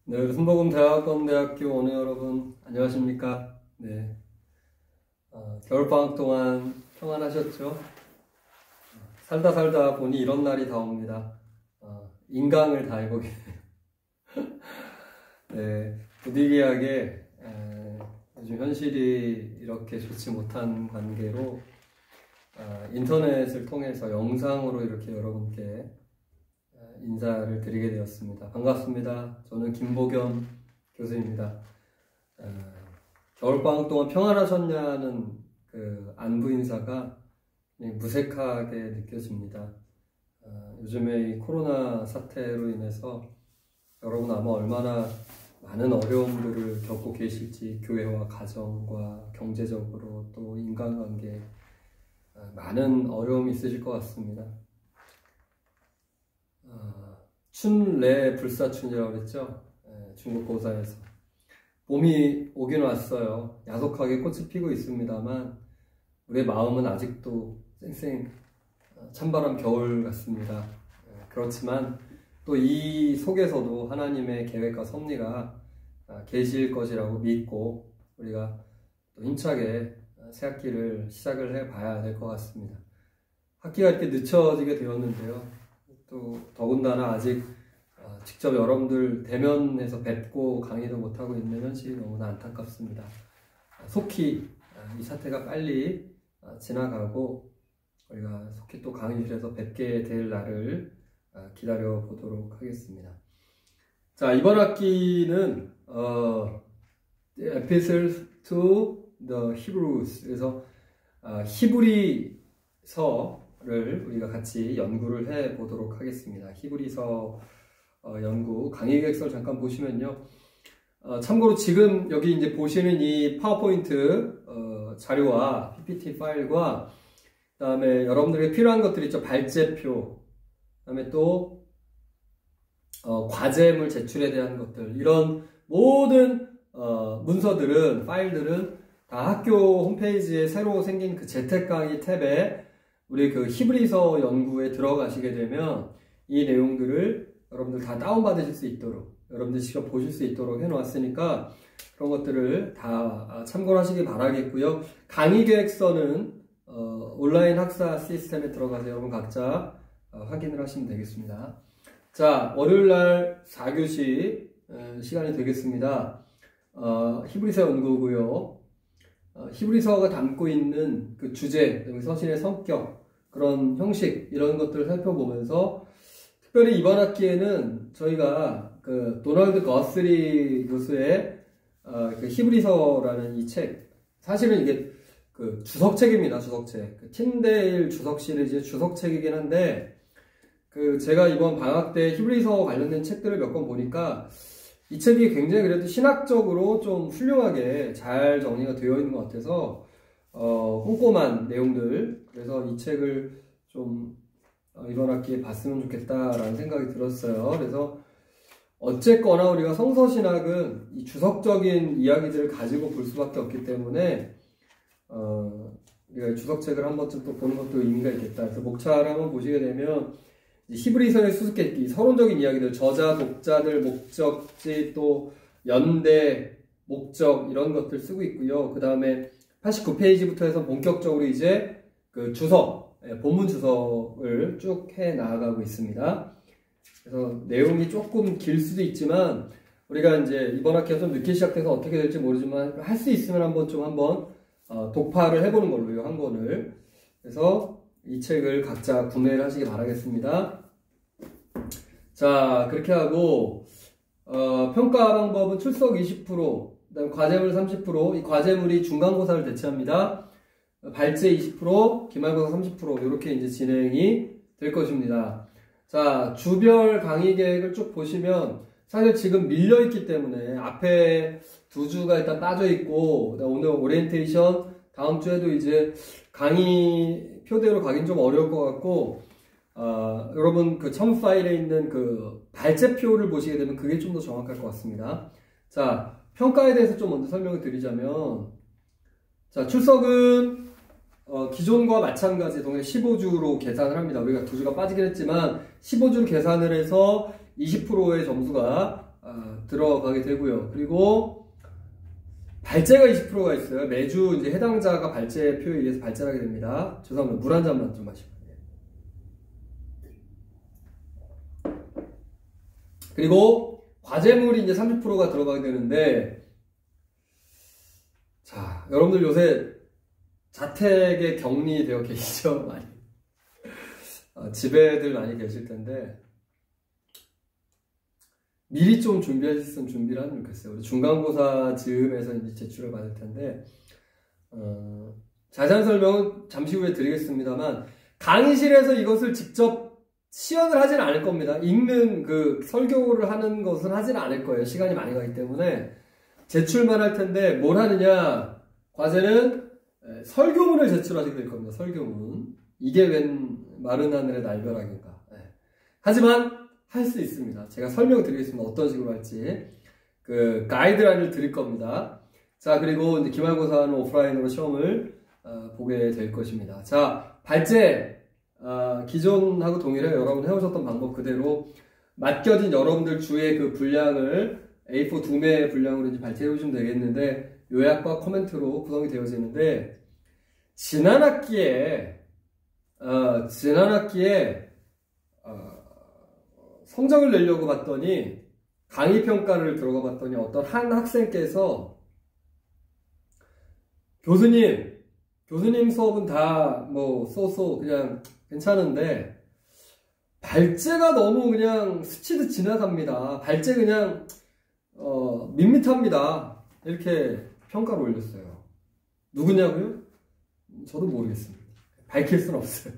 네, 순복음대학원대학교 오늘 여러분 안녕하십니까? 네, 겨울방학 동안 평안하셨죠? 살다 살다 보니 이런 날이 다 옵니다. 인강을 다 해보게 돼요. 네, 부득이하게 요즘 현실이 이렇게 좋지 못한 관계로 인터넷을 통해서 영상으로 이렇게 여러분께 인사를 드리게 되었습니다. 반갑습니다. 저는 김보겸 교수입니다. 겨울방학 동안 평안하셨냐는 그 안부 인사가 무색하게 느껴집니다. 요즘에 이 코로나 사태로 인해서 여러분 아마 얼마나 많은 어려움들을 겪고 계실지, 교회와 가정과 경제적으로 또 인간관계 많은 어려움이 있으실 것 같습니다. 춘래 불사춘이라고 그랬죠? 중국 고사에서 봄이 오긴 왔어요. 야속하게 꽃이 피고 있습니다만 우리의 마음은 아직도 쌩쌩 찬바람 겨울 같습니다. 그렇지만 또 이 속에서도 하나님의 계획과 섭리가 계실 것이라고 믿고 우리가 또 힘차게 새 학기를 시작을 해봐야 될 것 같습니다. 학기가 이렇게 늦춰지게 되었는데요. 또 더군다나 아직 직접 여러분들 대면해서 뵙고 강의도 못하고 있는 현실이 너무나 안타깝습니다. 속히 이 사태가 빨리 지나가고 우리가 속히 또 강의실에서 뵙게 될 날을 기다려 보도록 하겠습니다. 자, 이번 학기는 Epistles to the Hebrews, 그래서 히브리서를 우리가 같이 연구를 해 보도록 하겠습니다. 히브리서 연구 강의 계획서를 잠깐 보시면요. 참고로 지금 여기 이제 보시는 이 파워포인트 자료와 PPT 파일과 그다음에 여러분들에게 필요한 것들 있죠. 발제표, 그다음에 또 과제물 제출에 대한 것들, 이런 모든 문서들은, 파일들은 다 학교 홈페이지에 새로 생긴 그 재택 강의 탭에 우리 그 히브리서 연구에 들어가시게 되면 이 내용들을 여러분들 다 다운받으실 수 있도록, 여러분들 직접 보실 수 있도록 해놓았으니까 그런 것들을 다 참고를 하시기 바라겠고요. 강의 계획서는 온라인 학사 시스템에 들어가서 여러분 각자 확인을 하시면 되겠습니다. 자, 월요일날 4교시 시간이 되겠습니다. 히브리서 연구고요. 히브리서가 담고 있는 그 주제, 서신의 성격, 그런 형식, 이런 것들을 살펴보면서 특별히 이번 학기에는 저희가 그 도널드 거스리 교수의 그 히브리서라는 이 책, 사실은 이게 그 주석책입니다. 주석책. 그 틴데일 주석 시리즈의 주석책이긴 한데, 그 제가 이번 방학 때 히브리서 관련된 책들을 몇 권 보니까 이 책이 굉장히 그래도 신학적으로 좀 훌륭하게 잘 정리가 되어 있는 것 같아서 꼼꼼한 내용들, 그래서 이 책을 좀 이번 학기에 봤으면 좋겠다라는 생각이 들었어요. 그래서 어쨌거나 우리가 성서신학은 이 주석적인 이야기들을 가지고 볼 수밖에 없기 때문에 우리가 주석책을 한 번쯤 또 보는 것도 의미가 있겠다. 그래서 목차를 한번 보시게 되면 히브리서의 수수께끼, 서론적인 이야기들, 저자, 독자들, 목적지, 또 연대, 목적, 이런 것들 쓰고 있고요. 그 다음에 89페이지부터 해서 본격적으로 이제 그 주석, 본문 주석을 쭉 해 나가고 있습니다. 그래서 내용이 조금 길 수도 있지만 우리가 이제 이번 학기가 좀 늦게 시작돼서 어떻게 될지 모르지만 할 수 있으면 한번 독파를 해보는 걸로요, 한 권을. 그래서 이 책을 각자 구매를 하시기 바라겠습니다. 자, 그렇게 하고 평가 방법은 출석 20%, 그다음 과제물 30%, 이 과제물이 중간고사를 대체합니다. 발제 20%, 기말고사 30%, 이렇게 이제 진행이 될 것입니다. 자, 주별 강의 계획을 쭉 보시면 사실 지금 밀려있기 때문에 앞에 2주가 일단 빠져있고, 오늘 오리엔테이션, 다음 주에도 이제 강의 표대로 가긴 좀 어려울 것 같고, 여러분 그 첨 파일에 있는 그 발제표를 보시게 되면 그게 좀 더 정확할 것 같습니다. 자, 평가에 대해서 좀 먼저 설명을 드리자면, 자, 출석은 기존과 마찬가지 동일 15주로 계산을 합니다. 우리가 2주가 빠지긴 했지만 15주로 계산을 해서 20%의 점수가 들어가게 되고요. 그리고 발제가 20%가 있어요. 매주 이제 해당자가 발제표에 의해서 발제를 하게 됩니다. 죄송합니다. 물 한 잔만 좀 마시고. 그리고 과제물이 이제 30%가 들어가게 되는데, 자, 여러분들 요새 자택에 격리되어 계시죠? 많이. 집에들 많이 계실 텐데, 미리 좀 준비하셨으면 준비를 하면 좋겠어요. 우리 중간고사 즈음에서 이제 제출을 받을 텐데, 자세한 설명은 잠시 후에 드리겠습니다만, 강의실에서 이것을 직접 시연을 하진 않을 겁니다. 읽는 설교를 하는 것은 하진 않을 거예요. 시간이 많이 가기 때문에. 제출만 할 텐데, 뭘 하느냐? 과제는 설교문을 제출하시게 될 겁니다. 설교문. 이게 웬 마른 하늘의 날벼락인가. 하지만, 할 수 있습니다. 제가 설명드리겠습니다. 어떤 식으로 할지. 가이드라인을 드릴 겁니다. 자, 그리고 이제 기말고사는 오프라인으로 시험을 보게 될 것입니다. 자, 발제. 기존하고 동일해 여러분 해오셨던 방법 그대로 맡겨진 여러분들 주의 분량을 A4 2매의 분량으로 이제 발제해 오시면 되겠는데, 요약과 코멘트로 구성이 되어지는데, 지난 학기에 성적을 내려고 봤더니, 강의평가를 들어가 봤더니 어떤 한 학생께서 교수님 수업은 다 그냥 괜찮은데 발제가 너무 그냥 스치듯 지나갑니다. 발제 그냥 밋밋합니다. 이렇게 평가를 올렸어요. 누구냐고요? 저도 모르겠습니다. 밝힐 수는 없어요.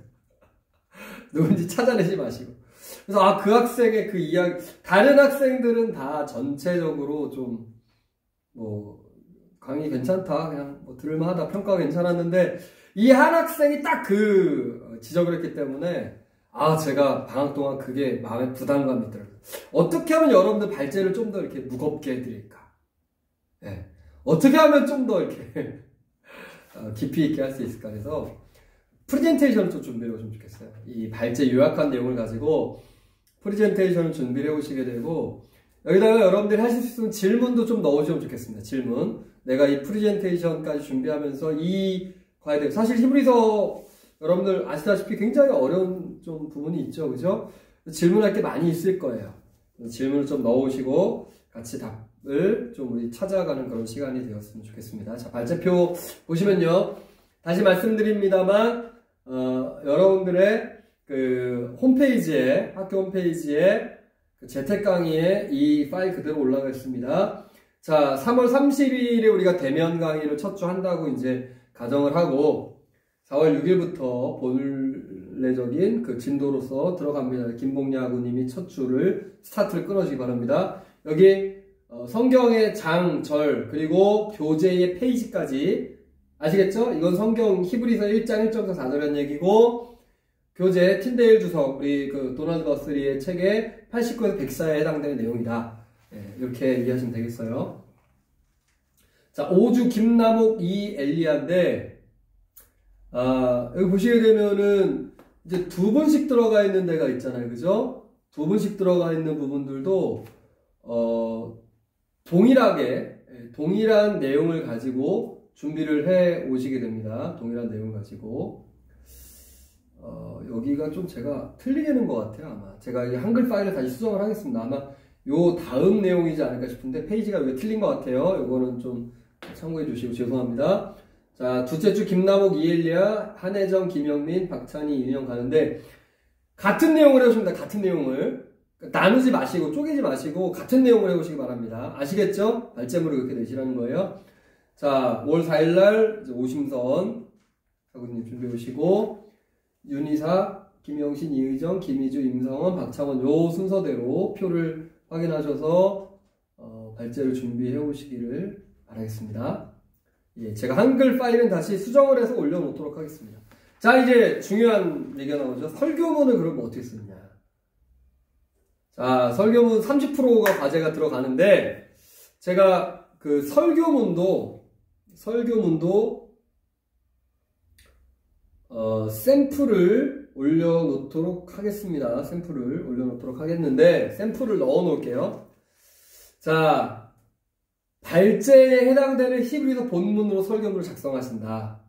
누군지 찾아내지 마시고. 그래서 그 학생의 그 이야기, 다른 학생들은 다 전체적으로 좀 강의 괜찮다, 그냥 들을만하다, 평가가 괜찮았는데 이 한 학생이 딱 지적을 했기 때문에 제가 방학 동안 그게 마음에 부담감이 있더라고요. 어떻게 하면 여러분들 발제를 좀 더 이렇게 무겁게 해드릴까? 네. 어떻게 하면 좀 더 이렇게 깊이 있게 할 수 있을까? 해서 프레젠테이션을 좀 준비해 오시면 좋겠어요. 이 발제 요약한 내용을 가지고 프레젠테이션을 준비해 오시게 되고, 여기다가 여러분들이 하실 수 있는 질문도 좀 넣으시면 좋겠습니다. 질문. 내가 이 프레젠테이션까지 준비하면서 이 과제들, 사실 히브리서 여러분들 아시다시피 굉장히 어려운 좀 부분이 있죠. 그죠? 질문할 게 많이 있을 거예요. 질문을 좀 넣으시고 같이 답을 좀 우리 찾아가는 그런 시간이 되었으면 좋겠습니다. 자, 발제표 보시면요. 다시 말씀드립니다만, 여러분들의 홈페이지에, 학교 홈페이지에 재택 강의에 이 파일 그대로 올라가 있습니다. 자, 3월 30일에 우리가 대면 강의를 첫 주 한다고 이제 가정을 하고, 4월 6일부터 본래적인 진도로서 들어갑니다. 김봉야 아구님이 첫 주를, 스타트를 끊어주시기 바랍니다. 여기, 성경의 장, 절, 그리고 교재의 페이지까지, 아시겠죠? 이건 성경 히브리서 1장 1절부터 4절이라는 얘기고, 교재 틴데일 주석, 우리 도널드 버스리의 책의 89에서 104에 해당되는 내용이다. 이렇게 이해하시면 되겠어요. 자, 5주 김남옥 이엘리아인데, 여기 보시게 되면은, 이제 2번씩 들어가 있는 데가 있잖아요. 그죠? 2번씩 들어가 있는 부분들도, 동일한 내용을 가지고 준비를 해 오시게 됩니다. 동일한 내용을 가지고. 여기가 좀 제가 틀리게는 것 같아요. 아마. 제가 이 한글 파일을 다시 수정을 하겠습니다. 아마 요 다음 내용이지 않을까 싶은데, 페이지가 왜 틀린 것 같아요. 요거는 좀 참고해 주시고 죄송합니다. 자, 둘째 주 김남옥, 이엘리아, 한혜정, 김영민, 박찬희, 이윤영 가는데, 같은 내용을 해오십니다. 같은 내용을. 나누지 마시고, 쪼개지 마시고, 같은 내용을 해오시기 바랍니다. 아시겠죠? 발제물을 그렇게 내시라는 거예요. 자, 5월 4일날, 오심선, 사구님 준비해 오시고, 윤희사, 김영신, 이의정, 김희주, 임성원, 박창원, 요 순서대로 표를 확인하셔서, 발제를 준비해 오시기를 바라겠습니다. 예, 제가 한글 파일은 다시 수정을 해서 올려놓도록 하겠습니다. 자, 이제 중요한 얘기가 나오죠. 설교문을 그러면 어떻게 쓰느냐. 자, 설교문 30%가 과제가 들어가는데, 제가 설교문도 샘플을 올려놓도록 하겠습니다. 샘플을 올려놓도록 하겠는데, 샘플을 넣어 놓을게요. 자, 발제에 해당되는 히브리서 본문으로 설교문을 작성하신다.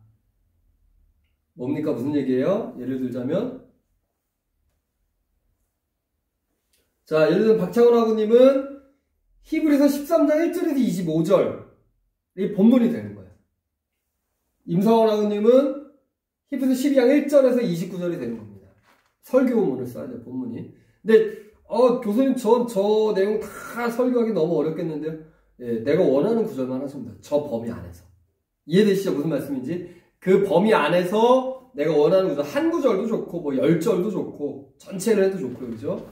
뭡니까? 무슨 얘기예요? 예를 들자면, 자, 예를 들면 박창원 학우님은 히브리서 13장 1절에서 25절이 본문이 되는 거예요. 임성원 학우님은 히브리서 12장 1절에서 29절이 되는 겁니다. 설교문을 써야 돼요, 본문이. 근데 교수님 저 내용 다 설교하기 너무 어렵겠는데요. 예, 내가 원하는 구절만 하시면 돼요. 저 범위 안에서. 이해되시죠? 무슨 말씀인지? 그 범위 안에서 내가 원하는 구절, 한 구절도 좋고, 뭐 10절도 좋고, 전체를 해도 좋고요. 그죠?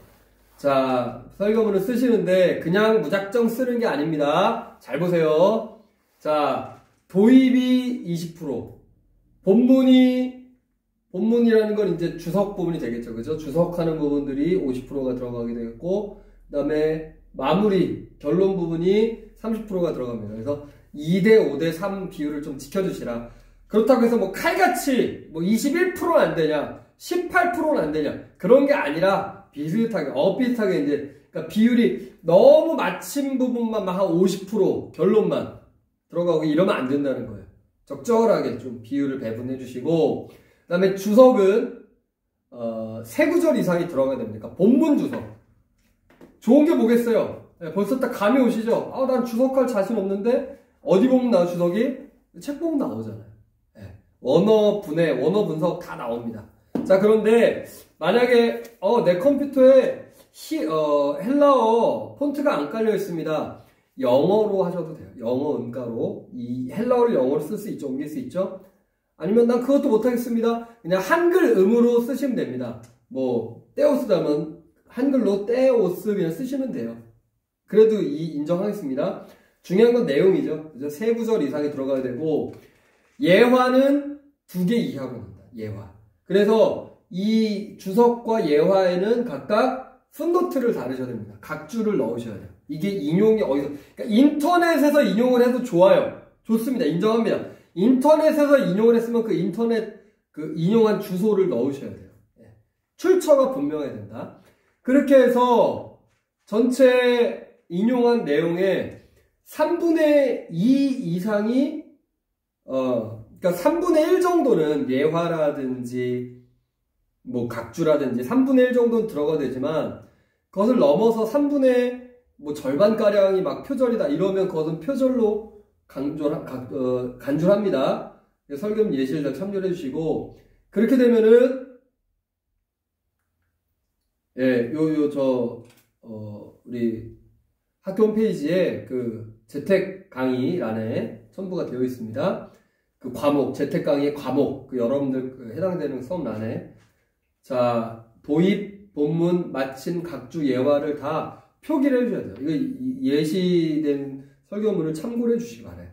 자, 설교문을 쓰시는데 그냥 무작정 쓰는 게 아닙니다. 잘 보세요. 자, 도입이 20%. 본문이라는 건 이제 주석 부분이 되겠죠. 그죠? 주석하는 부분들이 50%가 들어가게 되겠고, 그 다음에 마무리, 결론 부분이 30%가 들어갑니다. 그래서 2대 5대 3 비율을 좀 지켜주시라. 그렇다고 해서 뭐 칼같이 뭐 21%는 안 되냐, 18%는 안 되냐, 그런 게 아니라 비슷하게, 비슷하게 이제, 그러니까 비율이 너무 마침 부분만 한 50% 결론만 들어가고 이러면 안 된다는 거예요. 적절하게 좀 비율을 배분해 주시고, 그 다음에 주석은, 3구절 이상이 들어가야 됩니다. 본문 주석. 좋은 게 뭐겠어요? 네, 벌써 딱 감이 오시죠? 난 주석할 자신 없는데, 어디 보면 나와, 주석이? 책 보면 나오잖아요. 네. 원어 분해, 원어 분석 다 나옵니다. 자, 그런데, 만약에, 내 컴퓨터에, 헬라어 폰트가 안 깔려 있습니다. 영어로 하셔도 돼요. 영어 음가로. 이 헬라어를 영어로 쓸 수 있죠. 옮길 수 있죠. 아니면 난 그것도 못하겠습니다. 그냥 한글 음으로 쓰시면 됩니다. 뭐, 떼오스다면 한글로 떼오스 그냥 쓰시면 돼요. 그래도 인정하겠습니다. 중요한 건 내용이죠. 그죠? 3구절 이상이 들어가야 되고, 예화는 2개 이하로 합니다. 예화. 그래서 이 주석과 예화에는 각각 풋노트를 다루셔야 됩니다. 각 줄을 넣으셔야 돼요. 이게 인용이 어디서, 그러니까 인터넷에서 인용을 해도 좋아요. 좋습니다. 인정합니다. 인터넷에서 인용을 했으면 그 인터넷 그 인용한 주소를 넣으셔야 돼요. 출처가 분명해야 된다. 그렇게 해서 전체 인용한 내용의 3분의 2 이상이 그러니까 3분의 1 정도는 예화라든지 뭐 각주라든지 3분의 1 정도는 들어가 되지만 그것을 넘어서 3분의 뭐 절반가량이 막 표절이다 이러면 그것은 표절로 간주합니다. 설교 예시를 잘 참조해 주시고 그렇게 되면은 우리 학교 홈페이지에 그 재택 강의란에 첨부가 되어 있습니다. 그 과목, 재택 강의의 과목, 그 여러분들 해당되는 수업란에 자, 도입, 본문, 마침, 각주, 예화를 다 표기를 해줘야 돼요. 이거 예시된 설교문을 참고를 해주시기 바라요.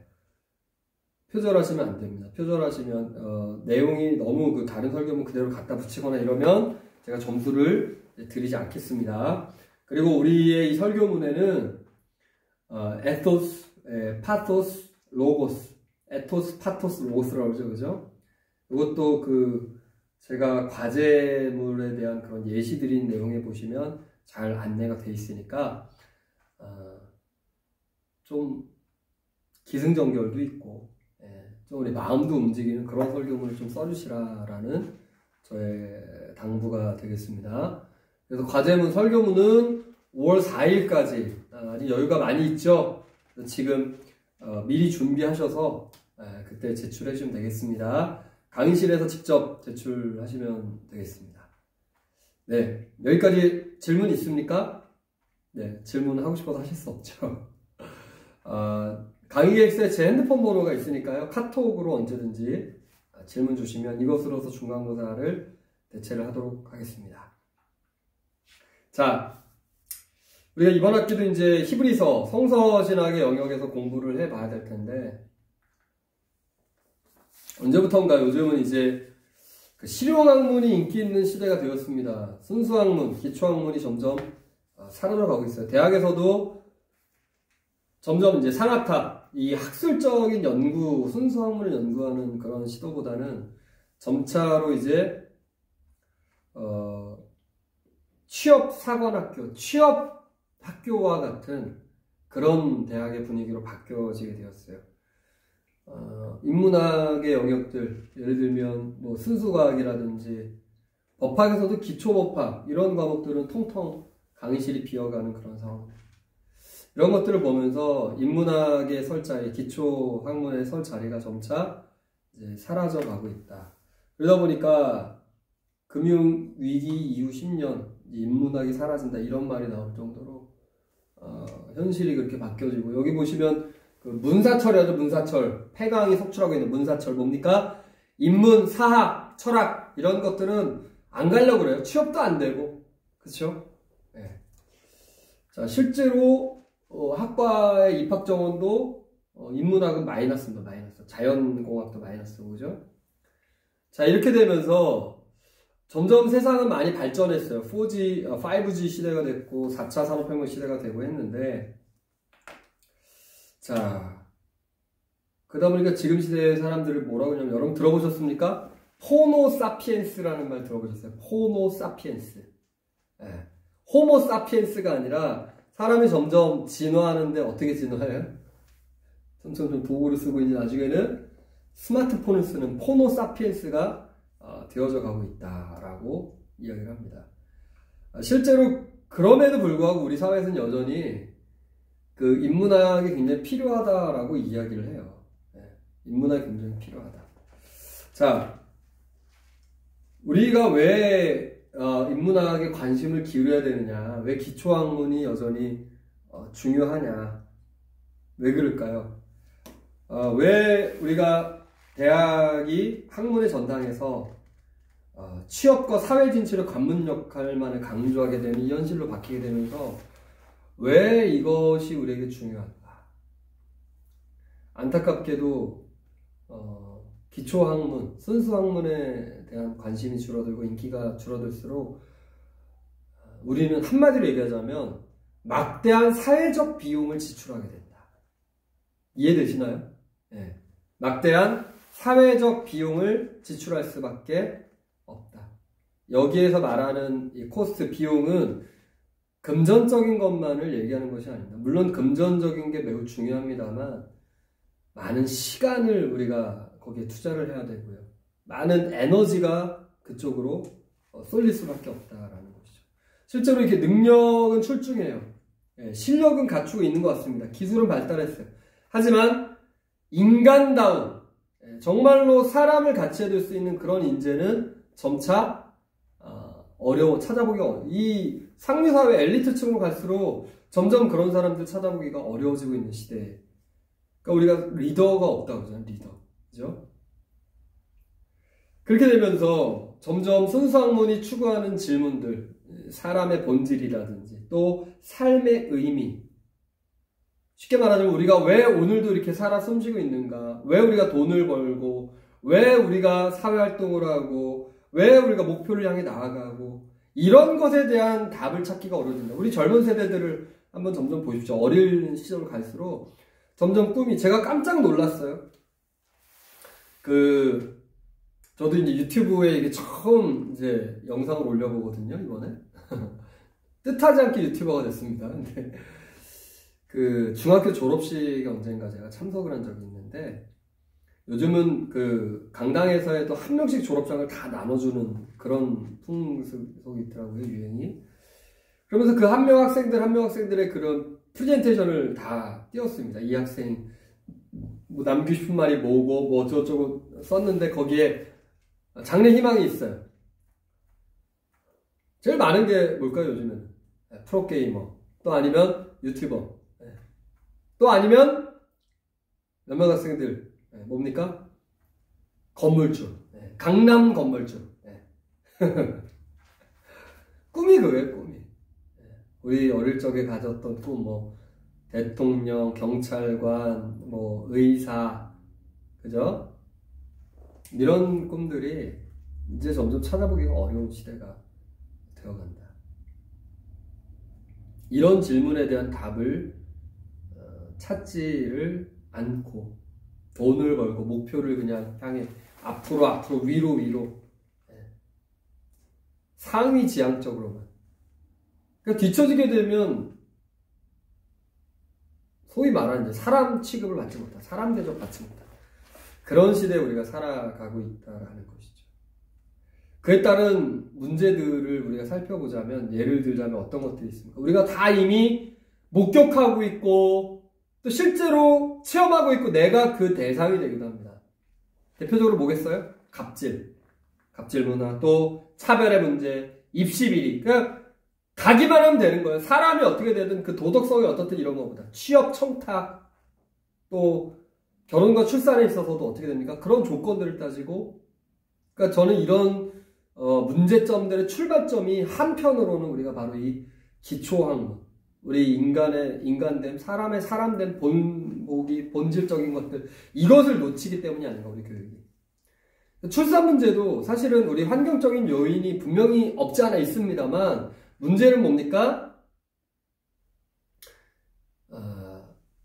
표절하시면 안 됩니다. 표절하시면 내용이 너무 그 다른 설교문 그대로 갖다 붙이거나 이러면 제가 점수를 드리지 않겠습니다. 그리고 우리의 이 설교문에는 에토스, 파토스, 로고스, 에토스, 파토스, 로고스라고 그러죠, 그죠? 이것도 제가 과제물에 대한 그런 예시 드린 내용에 보시면 잘 안내가 돼 있으니까 좀 기승전결도 있고 좀 우리 마음도 움직이는 그런 설교문을 좀 써주시라라는 저의 당부가 되겠습니다. 그래서 과제문 설교문은 5월 4일까지 아직 여유가 많이 있죠. 지금 미리 준비하셔서 그때 제출해 주시면 되겠습니다. 강의실에서 직접 제출하시면 되겠습니다. 네, 여기까지 질문 있습니까? 네, 질문 하고 싶어서 하실 수 없죠. 강의 계획서에 제 핸드폰 번호가 있으니까요. 카톡으로 언제든지 질문 주시면 이것으로서 중간고사를 대체를 하도록 하겠습니다. 자, 우리가 이번 학기도 이제 히브리서 성서신학의 영역에서 공부를 해봐야 될 텐데 언제부턴가 요즘은 이제 실용학문이 인기 있는 시대가 되었습니다. 순수학문, 기초학문이 점점 사라져가고 있어요. 대학에서도 점점 이제 상아탑, 이 학술적인 연구, 순수학문을 연구하는 그런 시도보다는 점차로 이제 취업사관학교, 취업학교와 같은 그런 대학의 분위기로 바뀌어지게 되었어요. 인문학의 영역들, 예를 들면 뭐 순수과학이라든지 법학에서도 기초법학 이런 과목들은 통통 강의실이 비어가는 그런 상황. 이런 것들을 보면서 인문학의 설 자리, 기초 학문의 설 자리가 점차 이제 사라져가고 있다. 그러다 보니까 금융위기 이후 10년 인문학이 사라진다 이런 말이 나올 정도로 현실이 그렇게 바뀌어지고, 여기 보시면 그 문사철이라죠. 문사철, 폐강이 속출하고 있는 문사철 뭡니까? 인문, 사학, 철학 이런 것들은 안 가려고 그래요. 취업도 안 되고, 그렇죠? 네. 자, 실제로 학과의 입학 정원도 인문학은 마이너스입니다. 마이너스. 자연공학도 마이너스고, 그죠? 자, 이렇게 되면서 점점 세상은 많이 발전했어요. 4G, 5G 시대가 됐고 4차 산업혁명 시대가 되고 했는데, 자, 그러다 보니까 지금 시대의 사람들을 뭐라고 하냐면, 여러분 들어보셨습니까? 호모사피엔스라는 말 들어보셨어요? 호모사피엔스. 네. 호모사피엔스가 아니라 사람이 점점 진화하는데 어떻게 진화해요? 점점 좀 도구를 쓰고 이제 나중에는 스마트폰을 쓰는 호모사피엔스가 되어져 가고 있다라고 이야기를 합니다. 실제로 그럼에도 불구하고 우리 사회에서는 여전히 그 인문학이 굉장히 필요하다라고 이야기를 해요. 네. 인문학이 굉장히 필요하다. 자, 우리가 왜 인문학에 관심을 기울여야 되느냐, 왜 기초학문이 여전히 중요하냐, 왜 그럴까요? 왜 우리가 대학이 학문의 전당에서 취업과 사회 진출의 관문 역할만을 강조하게 되는 이 현실로 바뀌게 되면서 왜 이것이 우리에게 중요한가? 안타깝게도 기초학문, 순수학문에 대한 관심이 줄어들고 인기가 줄어들수록 우리는 한마디로 얘기하자면 막대한 사회적 비용을 지출하게 된다. 이해되시나요? 네. 막대한 사회적 비용을 지출할 수밖에 없다. 여기에서 말하는 이 코스트, 비용은 금전적인 것만을 얘기하는 것이 아닙니다. 물론 금전적인 게 매우 중요합니다만 많은 시간을 우리가 거기에 투자를 해야 되고요. 많은 에너지가 그쪽으로 쏠릴 수밖에 없다라는 것이죠. 실제로 이렇게 능력은 출중해요. 예, 실력은 갖추고 있는 것 같습니다. 기술은 발달했어요. 하지만 인간다운, 정말로 사람을 가치해둘 수 있는 그런 인재는 점차 어려워, 찾아보기 어려워. 이 상류사회 엘리트층으로 갈수록 점점 그런 사람들 찾아보기가 어려워지고 있는 시대에, 그러니까 우리가 리더가 없다고 그러잖아요. 리더. 그죠? 그렇게 되면서 점점 순수학문이 추구하는 질문들, 사람의 본질이라든지 또 삶의 의미, 쉽게 말하자면 우리가 왜 오늘도 이렇게 살아 숨쉬고 있는가, 왜 우리가 돈을 벌고, 왜 우리가 사회활동을 하고, 왜 우리가 목표를 향해 나아가고, 이런 것에 대한 답을 찾기가 어려워진다. 우리 젊은 세대들을 한번 점점 보십시오. 어린 시절로 갈수록 점점 꿈이, 제가 깜짝 놀랐어요. 저도 이제 유튜브에 이게 처음 이제 영상을 올려보거든요, 이번에. 뜻하지 않게 유튜버가 됐습니다. 근데 중학교 졸업식에 언젠가 제가 참석을 한 적이 있는데, 요즘은 강당에서 해도 한 명씩 졸업장을 다 나눠주는 그런 풍속이 있더라고요, 유행이. 그러면서 그 한 명 학생들의 그런 프레젠테이션을 다 띄웠습니다. 이 학생 뭐 남기고 싶은 말이 뭐고 뭐 저쩌고 썼는데 거기에 장래 희망이 있어요. 제일 많은 게 뭘까요, 요즘은? 프로게이머, 또 아니면 유튜버, 또 아니면 몇몇 학생들 뭡니까? 건물주, 강남 건물주. 꿈이 그거예요, 꿈이. 우리 어릴 적에 가졌던 꿈, 뭐 대통령, 경찰관, 뭐 의사, 그죠? 이런 꿈들이 이제 점점 찾아보기가 어려운 시대가 되어간다. 이런 질문에 대한 답을 찾지를 않고 돈을 벌고 목표를 그냥 향해 앞으로 위로 상위지향적으로만. 그러니까 뒤처지게 되면 소위 말하는 이제 사람 취급을 받지 못한, 사람 대접 받지 못한 그런 시대에 우리가 살아가고 있다라는 것이죠. 그에 따른 문제들을 우리가 살펴보자면, 예를 들자면 어떤 것들이 있습니까? 우리가 다 이미 목격하고 있고 또 실제로 체험하고 있고 내가 그 대상이 되기도 합니다. 대표적으로 뭐겠어요? 갑질 문화, 또 차별의 문제, 입시비리. 그러니까 가기만 하면 되는 거예요. 사람이 어떻게 되든 그 도덕성이 어떻든 이런 것보다 취업 청탁, 또 결혼과 출산에 있어서도 어떻게 됩니까? 그런 조건들을 따지고, 그러니까 저는 이런 문제점들의 출발점이 한편으로는 우리가 바로 이 기초학문, 우리 인간됨, 사람의 사람됨 본질적인 것들, 이것을 놓치기 때문이 아닌가, 우리 교육이. 출산 문제도 사실은 우리 환경적인 요인이 분명히 없지 않아 있습니다만, 문제는 뭡니까?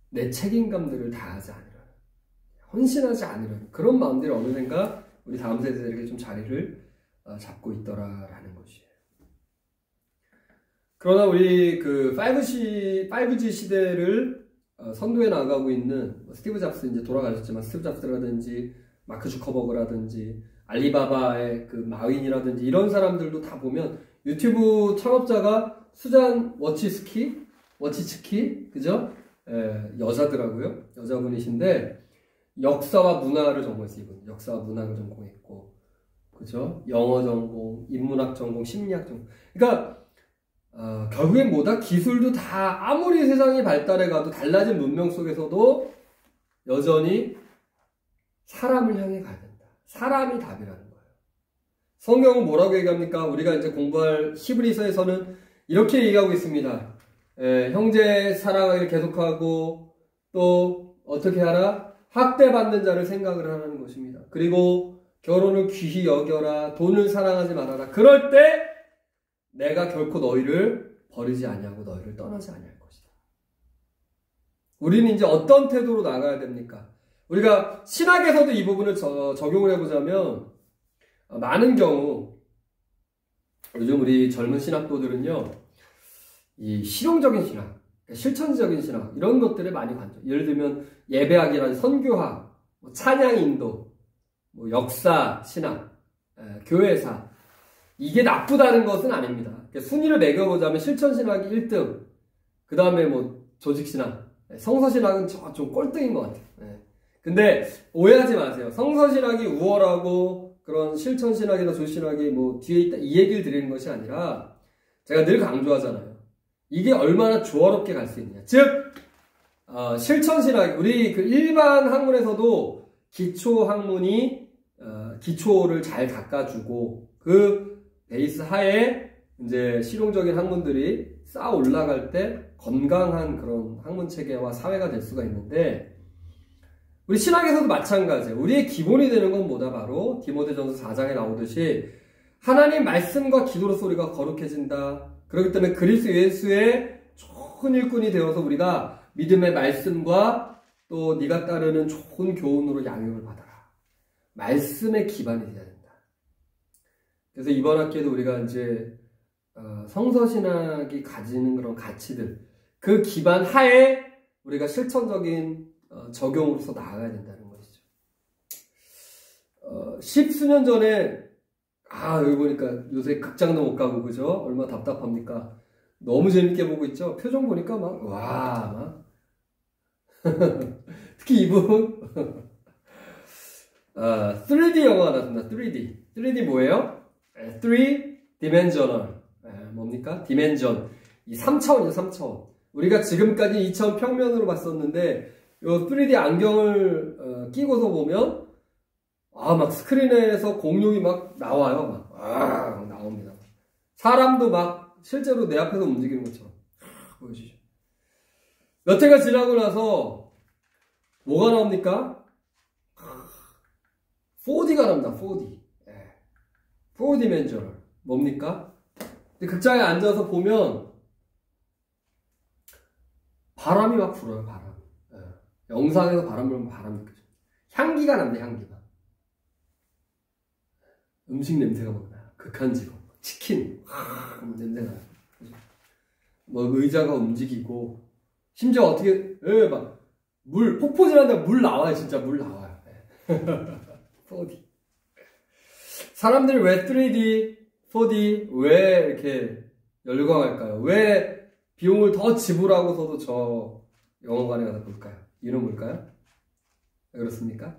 내 책임감들을 다하지 않으려는, 헌신하지 않으려는 그런 마음들이 어느샌가 우리 다음 세대들에게 좀 자리를 잡고 있더라라는 것이에요. 그러나 우리 그 5G 시대를 선도해 나가고 있는 스티브 잡스, 이제 돌아가셨지만 스티브 잡스라든지 마크 주커버그라든지 알리바바의 그 마윈이라든지 이런 사람들도 다 보면 유튜브 창업자가 수잔 워치츠키, 그죠? 여자더라고요. 여자분이신데 역사와 문화를 전공했어요. 이분 역사와 문학을 전공했고, 그죠? 영어 전공, 인문학 전공, 심리학 전공. 그러니까 결국엔 뭐다? 기술도 다 아무리 세상이 발달해 가도 달라진 문명 속에서도 여전히 사람을 향해 가야 된다. 사람이 답이라는 거예요. 성경은 뭐라고 얘기합니까? 우리가 이제 공부할 히브리서에서는 이렇게 얘기하고 있습니다. 형제 사랑하기를 계속하고, 또 어떻게 하라? 학대받는 자를 생각을 하라는 것입니다. 그리고 결혼을 귀히 여겨라. 돈을 사랑하지 말아라. 그럴 때 내가 결코 너희를 버리지 아니하고 너희를 떠나지 아니할 것이다. 우리는 이제 어떤 태도로 나가야 됩니까? 우리가 신학에서도 이 부분을 적용을 해보자면, 많은 경우 요즘 우리 젊은 신학도들은요, 이 실용적인 신학, 실천적인 신학, 이런 것들에 많이 관점. 예를 들면 예배학이라든지 선교학, 찬양 인도, 역사 신학, 교회사, 이게 나쁘다는 것은 아닙니다. 순위를 매겨보자면 실천신학이 1등, 그 다음에 조직신학, 성서신학은 좀 꼴등인 것 같아요. 근데 오해하지 마세요. 성서신학이 우월하고 그런 실천신학이나 조직신학이 뒤에 있다, 이 얘기를 드리는 것이 아니라, 제가 늘 강조하잖아요. 이게 얼마나 조화롭게 갈 수 있냐. 즉, 실천신학, 우리 그 일반 학문에서도 기초학문이 기초를 잘 닦아주고, 그 베이스 하에 이제 실용적인 학문들이 쌓아 올라갈 때 건강한 그런 학문 체계와 사회가 될 수가 있는데, 우리 신학에서도 마찬가지예요. 우리의 기본이 되는 건 뭐다? 바로 디모데전서 4장에 나오듯이 하나님 말씀과 기도로서 우리가 거룩해진다. 그렇기 때문에 그리스도 예수의 좋은 일꾼이 되어서 우리가 믿음의 말씀과 또 네가 따르는 좋은 교훈으로 양육을 받아라. 말씀의 기반이 되어야 된다. 그래서 이번 학기에도 우리가 이제 성서신학이 가지는 그런 가치들, 그 기반 하에 우리가 실천적인 적용으로서 나아가야 된다는 것이죠. 10수년 전에 여기 보니까 요새 극장도 못 가고, 그죠? 얼마나 답답합니까? 너무 재밌게 보고 있죠? 표정 보니까 특히 이분 3D 영화가 나왔습니다. 3D 뭐예요? 3dimensional. 뭡니까? 디멘전. 이 3차원이죠, 3차원. 우리가 지금까지 2차원 평면으로 봤었는데, 요 3D 안경을 끼고서 보면, 막 스크린에서 공룡이 막 나와요. 막 나옵니다. 사람도 막 실제로 내 앞에서 움직이는 것처럼 보여주죠. 몇 해가 지나고 나서 뭐가 나옵니까? 4D가 나옵니다. 4D. 4디멘전을. 뭡니까? 극장에 앉아서 보면 바람이 막 불어요. 바람. 영상에서 바람 불면 바람이 느껴져. 향기가 납니다. 향기가. 음식 냄새가 막 나요. 극한직업. 치킨. 냄새가 나요. 의자가 움직이고 심지어 어떻게, 막, 폭포 지나는데 물 나와요. 진짜 물 나와요. 4D. 사람들이 왜 3D, 4D, 왜 이렇게 열광할까요? 왜 비용을 더 지불하고서도 저 영화관에 가서 볼까요? 이유는 뭘까요? 왜 그렇습니까?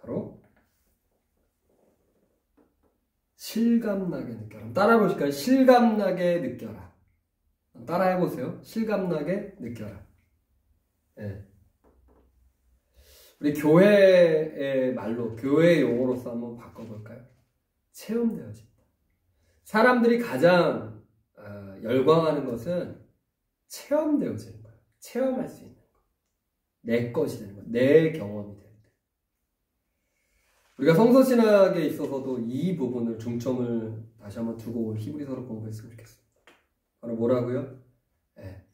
바로 실감나게 느껴라. 따라해 보실까요? 실감나게 느껴라. 따라해 보세요. 실감나게 느껴라. 네. 우리 교회의 말로, 교회의 용어로서 한번 바꿔볼까요? 체험되어진다. 사람들이 가장 열광하는 것은 체험되어지는 거예요. 체험할 수 있는 거. 내 것이 되는 거. 내 경험이 되는 거. 우리가 성서신학에 있어서도 이 부분을 중점을 다시 한번 두고 히브리서를 공부했으면 좋겠습니다. 바로 뭐라고요? 네.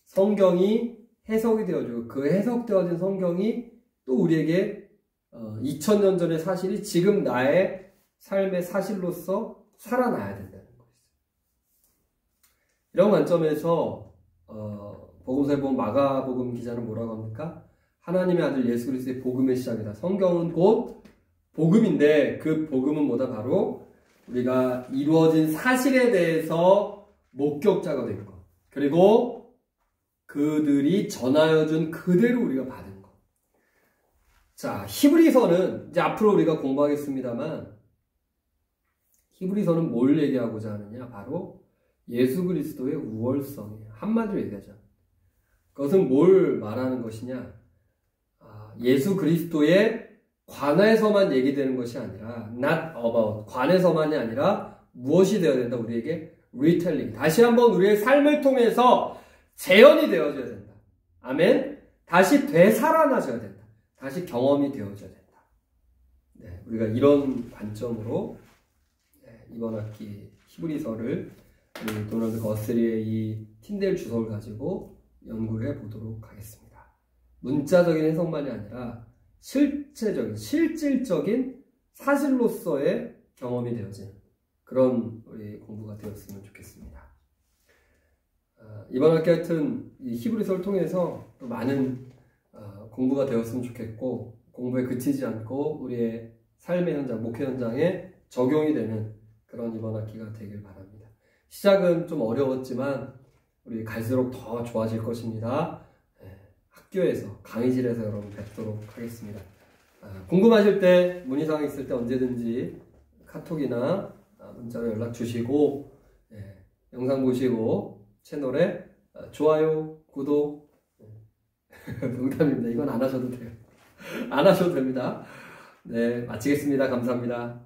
성경이 해석이 되어지고 그 해석되어진 성경이 또 우리에게 2000년 전의 사실이 지금 나의 삶의 사실로서 살아나야 된다는 것이죠. 이런 관점에서 복음서에 보면 마가복음 기자는 뭐라고 합니까? 하나님의 아들 예수 그리스도의 복음의 시작이다. 성경은 곧 복음인데 그 복음은 뭐다? 바로 우리가 이루어진 사실에 대해서 목격자가 된 것. 그리고 그들이 전하여준 그대로 우리가 받은 것. 자, 히브리서는 이제 앞으로 우리가 공부하겠습니다만 히브리서는 뭘 얘기하고자 하느냐? 바로 예수 그리스도의 우월성이에요. 한마디로 얘기하자. 그것은 뭘 말하는 것이냐? 예수 그리스도에 관해서만 얘기되는 것이 아니라 not about, 관해서만이 아니라 무엇이 되어야 된다? 우리에게 retelling. 다시 한번 우리의 삶을 통해서 재현이 되어져야 된다. 아멘? 다시 되살아나셔야 된다. 다시 경험이 되어져야 된다. 네, 우리가 이런 관점으로 이번 학기 히브리서를 우리 도널드 거스리의 이 틴델 주석을 가지고 연구를 해보도록 하겠습니다. 문자적인 해석만이 아니라 실질적인 사실로서의 경험이 되어진 그런 우리 공부가 되었으면 좋겠습니다. 이번 학기 하여튼 이 히브리서를 통해서 또 많은 공부가 되었으면 좋겠고 공부에 그치지 않고 우리의 삶의 현장, 목회 현장에 적용이 되는 그런 이번 학기가 되길 바랍니다. 시작은 좀 어려웠지만 우리 갈수록 더 좋아질 것입니다. 학교에서, 강의실에서 여러분 뵙도록 하겠습니다. 궁금하실 때, 문의사항 있을 때 언제든지 카톡이나 문자로 연락 주시고 영상 보시고 채널에 좋아요, 구독 농담입니다. 이건 안 하셔도 돼요. 안 하셔도 됩니다. 네, 마치겠습니다. 감사합니다.